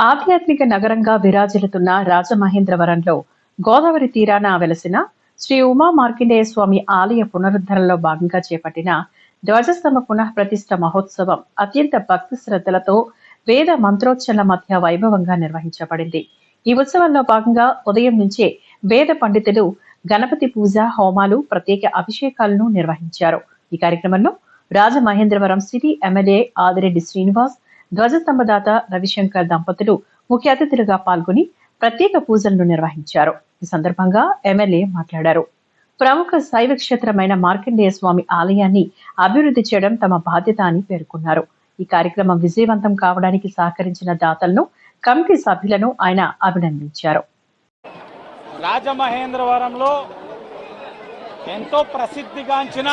ఆధ్యాత్మిక నగరంగా విరాజిల్లుతున్న రాజమహేంద్రవరంలో గోదావరి తీరాన వెలసిన శ్రీ ఉమా మార్కండేయ స్వామి ఆలయ పునరుద్ధరణలో భాగంగా చేపట్టిన ధ్వజస్తంభ పునఃప్రతిష్ఠ మహోత్సవం అత్యంత భక్తి శ్రద్ధలతో వేద మంత్రోచ్చరణల మధ్య వైభవంగా నిర్వహించబడింది. ఈ ఉత్సవంలో భాగంగా ఉదయం నుంచే వేద పండితులు గణపతి పూజ, హోమాలు, ప్రత్యేక అభిషేకాలను నిర్వహించారు. ఈ కార్యక్రమంలో రాజమహేంద్రవరం సిటీ ఎమ్మెల్యే ఆదిరెడ్డి శ్రీనివాస్, ధ్వజస్తంభదాత రవిశంకర్ దంపతులు ముఖ్య అతిథులుగా పాల్గొని ప్రత్యేక పూజలను నిర్వహించారు. ఈ సందర్భంగా ఎమ్మెల్యే మాట్లాడారు. ప్రముఖ శైవ క్షేత్రమైన మార్కండేయ స్వామి ఆలయాన్ని అభివృద్ధి చేయడం తమ బాధ్యత అని పేర్కొన్నారు. ఈ కార్యక్రమం విజయవంతం కావడానికి సహకరించిన దాతలను, కమిటీ సభ్యులను ఆయన అభినందించారు. రాజమహేంద్రవరంలో ఎంతో ప్రసిద్ధిగాంచిన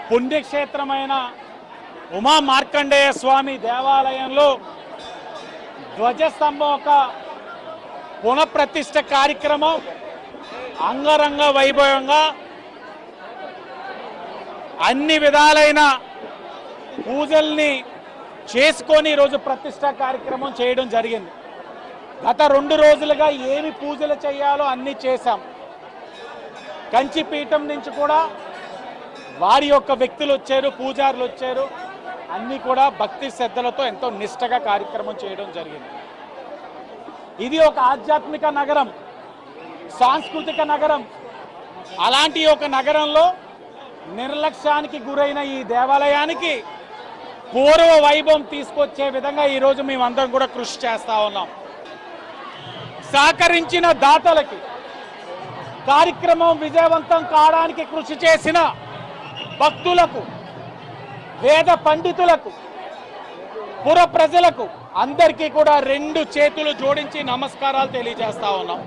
పుణ్యక్షేత్రమైన ఉమా మార్కండేయ స్వామి దేవాలయంలో ధ్వజస్తంభం ఒక పునఃప్రతిష్ఠ కార్యక్రమం అంగరంగ వైభవంగా అన్ని విధాలైన పూజల్ని చేసుకొని ఈరోజు ప్రతిష్ఠ కార్యక్రమం చేయడం జరిగింది. గత 2 రోజులుగా ఏమి పూజలు చేయాలో అన్నీ చేశాం. కంచి పీఠం నుంచి కూడా వారి యొక్క వ్యక్తులు వచ్చారు, పూజారులు వచ్చారు. అన్నీ కూడా భక్తి శ్రద్ధలతో ఎంతో నిష్టగా కార్యక్రమం చేయడం జరిగింది. ఇది ఒక ఆధ్యాత్మిక నగరం, సాంస్కృతిక నగరం. అలాంటి ఒక నగరంలో నిర్లక్ష్యానికి గురైన ఈ దేవాలయానికి పూర్వ వైభవం తీసుకొచ్చే విధంగా ఈరోజు మేమందరం కూడా కృషి చేస్తూ ఉన్నాం. సహకరించిన దాతలకి, కార్యక్రమం విజయవంతం కావడానికి కృషి చేసిన భక్తులకు, వేద పండితులకు, పుర ప్రజలకు అందరికీ కూడా 2 చేతులు జోడించి నమస్కారాలు తెలియజేస్తా ఉన్నాం.